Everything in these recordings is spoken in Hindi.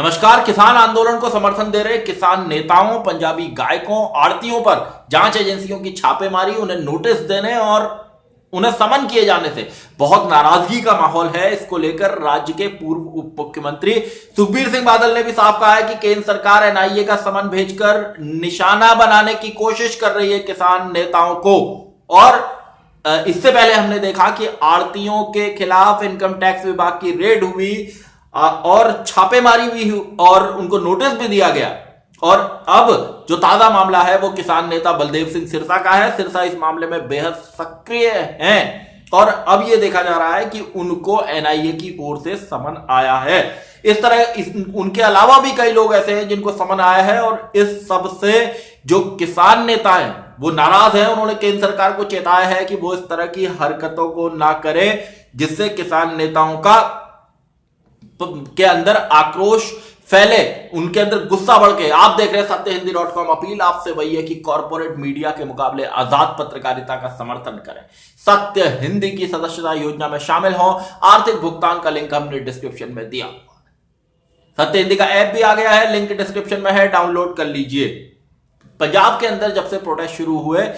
नमस्कार। किसान आंदोलन को समर्थन दे रहे किसान नेताओं, पंजाबी गायकों, आड़तियों पर जांच एजेंसियों की छापेमारी, उन्हें नोटिस देने और उन्हें समन किए जाने से बहुत नाराजगी का माहौल है। इसको लेकर राज्य के पूर्व उप मुख्यमंत्री सुखबीर सिंह बादल ने भी साफ कहा है कि केंद्र सरकार एनआईए का समन भेजकर निशाना बनाने की कोशिश कर रही है किसान नेताओं को। और इससे पहले हमने देखा कि आड़तियों के खिलाफ इनकम टैक्स विभाग की रेड हुई और छापेमारी भी हुई और उनको नोटिस भी दिया गया। और अब जो ताजा मामला है वो किसान नेता बलदेव सिंह सिरसा का है। सिरसा इस मामले में बेहद सक्रिय हैं और अब यह देखा जा रहा है कि उनको एनआईए की ओर से समन आया है। इस तरह उनके अलावा भी कई लोग ऐसे हैं जिनको समन आया है और इस सब से जो किसान नेता हैं वो नाराज हैं। उन्होंने केंद्र सरकार को चेताया है कि वो इस तरह की हरकतों को ना करे जिससे किसान नेताओं के अंदर आक्रोश फैले, उनके अंदर गुस्सा बढ़ के। आप देख रहे हैं सत्यहिंदी.com। अपील आपसे वही है कि कॉर्पोरेट मीडिया के मुकाबले आजाद पत्रकारिता का समर्थन करें। सत्य हिंदी की सदस्यता योजना में शामिल हो। आर्थिक भुगतान का लिंक हमने डिस्क्रिप्शन में दिया। सत्य हिंदी का ऐप भी आ गया है, लिंक डिस्क्रिप्शन में है, डाउनलोड कर लीजिए। पंजाब के अंदर जब से प्रोटेस्ट शुरू हुए,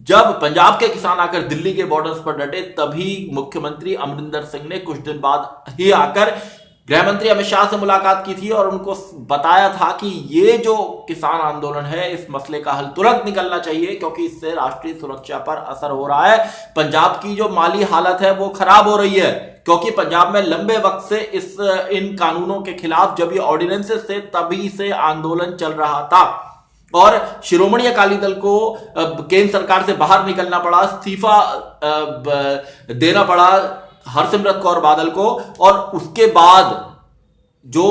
जब पंजाब के किसान आकर दिल्ली के बॉर्डर्स पर डटे, तभी मुख्यमंत्री अमरिंदर सिंह ने कुछ दिन बाद ही आकर गृह मंत्री अमित शाह से मुलाकात की थी और उनको बताया था कि ये जो किसान आंदोलन है इस मसले का हल तुरंत निकलना चाहिए क्योंकि इससे राष्ट्रीय सुरक्षा पर असर हो रहा है। पंजाब की जो माली हालत है वो खराब हो रही है क्योंकि पंजाब में लंबे वक्त से इन कानूनों के खिलाफ जब ये ऑर्डिनेंसेस थे तभी से आंदोलन चल रहा था और शिरोमणि अकाली दल को केंद्र सरकार से बाहर निकलना पड़ा, इस्तीफा देना पड़ा हरसिमरत कौर बादल को। और उसके बाद जो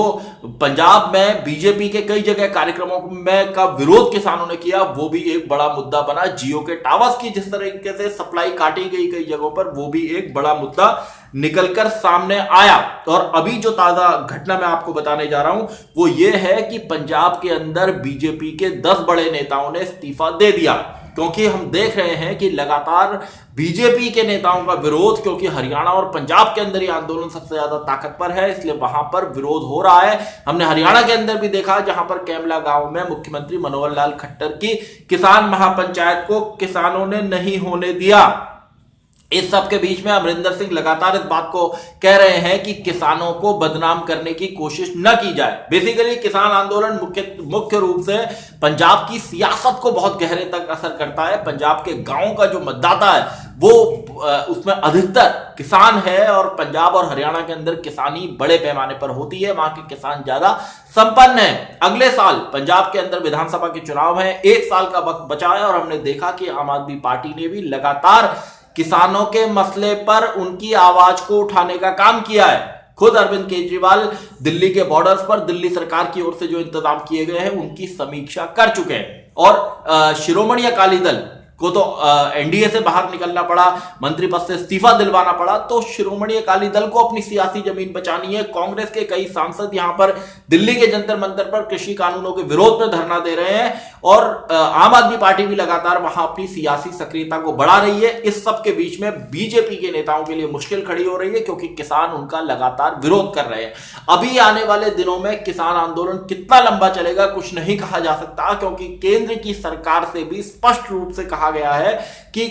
पंजाब में बीजेपी के कई जगह कार्यक्रमों में का विरोध किसानों ने किया वो भी एक बड़ा मुद्दा बना। जियो के टावर्स की जिस तरीके से सप्लाई काटी गई कई जगहों पर, वो भी एक बड़ा मुद्दा निकलकर सामने आया। और अभी जो ताजा घटना मैं आपको बताने जा रहा हूं वो ये है कि पंजाब के अंदर बीजेपी के 10 बड़े नेताओं ने इस्तीफा दे दिया क्योंकि हम देख रहे हैं कि लगातार बीजेपी के नेताओं का विरोध, क्योंकि हरियाणा और पंजाब के अंदर ये आंदोलन सबसे ज्यादा ताकतवर है इसलिए वहां पर विरोध हो रहा है। हमने हरियाणा के अंदर भी देखा जहां पर कैमला गांव में मुख्यमंत्री मनोहर लाल खट्टर की किसान महापंचायत को किसानों ने नहीं होने दिया। इस सब के बीच में अमरिंदर सिंह लगातार इस बात को कह रहे हैं कि किसानों को बदनाम करने की कोशिश न की जाए। बेसिकली किसान आंदोलन मुख्य रूप से पंजाब की सियासत को बहुत गहरे तक असर करता है। पंजाब के गांवों का जो मतदाता है वो उसमें अधिकतर किसान है और पंजाब और हरियाणा के अंदर किसानी बड़े पैमाने पर होती है। वहां के किसान ज्यादा संपन्न है। अगले साल पंजाब के अंदर विधानसभा के चुनाव है, 1 साल का वक्त बचा है और हमने देखा कि आम आदमी पार्टी ने भी लगातार किसानों के मसले पर उनकी आवाज को उठाने का काम किया है। खुद अरविंद केजरीवाल दिल्ली के बॉर्डर्स पर दिल्ली सरकार की ओर से जो इंतजाम किए गए हैं उनकी समीक्षा कर चुके हैं। और शिरोमणि अकाली दल को तो एनडीए से बाहर निकलना पड़ा, मंत्री पद से इस्तीफा दिलवाना पड़ा, तो शिरोमणि अकाली दल को अपनी सियासी जमीन बचानी है। कांग्रेस के कई सांसद यहां पर दिल्ली के जंतर मंतर पर कृषि कानूनों के विरोध में धरना दे रहे हैं और आम आदमी पार्टी भी लगातार वहां अपनी सियासी सक्रियता को बढ़ा रही है। इस सब के बीच में बीजेपी के नेताओं के लिए मुश्किल खड़ी हो रही है क्योंकि किसान उनका लगातार विरोध कर रहे हैं। अभी आने वाले दिनों में किसान आंदोलन कितना लंबा चलेगा कुछ नहीं कहा जा सकता क्योंकि केंद्र की सरकार से भी स्पष्ट रूप से कहा गया है कि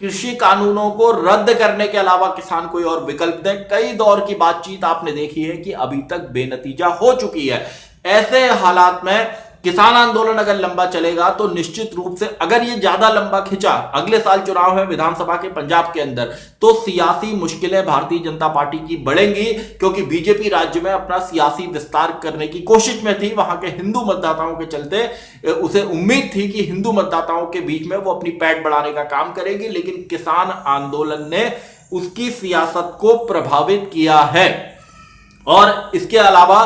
कृषि कानूनों को रद्द करने के अलावा किसान कोई और विकल्प दें। कई दौर की बातचीत आपने देखी है कि अभी तक बेनतीजा हो चुकी है। ऐसे हालात में किसान आंदोलन अगर लंबा चलेगा तो निश्चित रूप से, अगर ये ज्यादा लंबा खिंचा, अगले साल चुनाव है विधानसभा के पंजाब के अंदर, तो सियासी मुश्किलें भारतीय जनता पार्टी की बढ़ेंगी क्योंकि बीजेपी राज्य में अपना सियासी विस्तार करने की कोशिश में थी। वहां के हिंदू मतदाताओं के चलते उसे उम्मीद थी कि हिंदू मतदाताओं के बीच में वो अपनी पैठ बढ़ाने का काम करेगी, लेकिन किसान आंदोलन ने उसकी सियासत को प्रभावित किया है। और इसके अलावा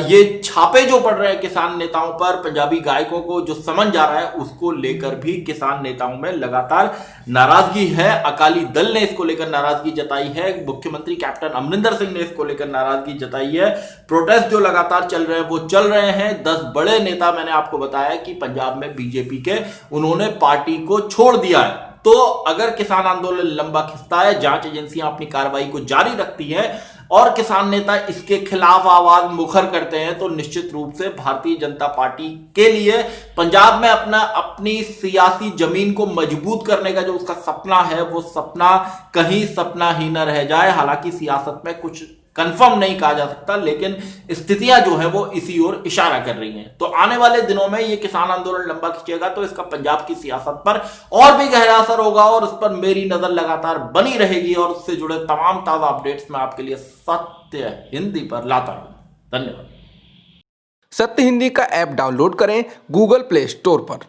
ये छापे जो पड़ रहे हैं किसान नेताओं पर, पंजाबी गायकों को जो समन जा रहा है उसको लेकर भी किसान नेताओं में लगातार नाराजगी है। अकाली दल ने इसको लेकर नाराजगी जताई है, मुख्यमंत्री कैप्टन अमरिंदर सिंह ने इसको लेकर नाराजगी जताई है। प्रोटेस्ट जो लगातार चल रहे हैं वो चल रहे हैं। 10 बड़े नेता, मैंने आपको बताया कि पंजाब में बीजेपी के, उन्होंने पार्टी को छोड़ दिया है। तो अगर किसान आंदोलन लंबा खिंचता है, जांच एजेंसियां अपनी कार्रवाई को जारी रखती हैं, और किसान नेता इसके खिलाफ आवाज मुखर करते हैं, तो निश्चित रूप से भारतीय जनता पार्टी के लिए पंजाब में अपनी सियासी जमीन को मजबूत करने का जो उसका सपना है, वो सपना कहीं सपना ही न रह जाए। हालांकि सियासत में कुछ कंफर्म नहीं कहा जा सकता, लेकिन स्थितियां जो है वो इसी ओर इशारा कर रही हैं। तो आने वाले दिनों में ये किसान आंदोलन लंबा खिंचेगा तो इसका पंजाब की सियासत पर और भी गहरा असर होगा, और उस पर मेरी नजर लगातार बनी रहेगी, और उससे जुड़े तमाम ताजा अपडेट्स मैं आपके लिए सत्य हिंदी पर लाता रहूं। धन्यवाद। सत्य हिंदी का ऐप डाउनलोड करें गूगल प्ले स्टोर पर।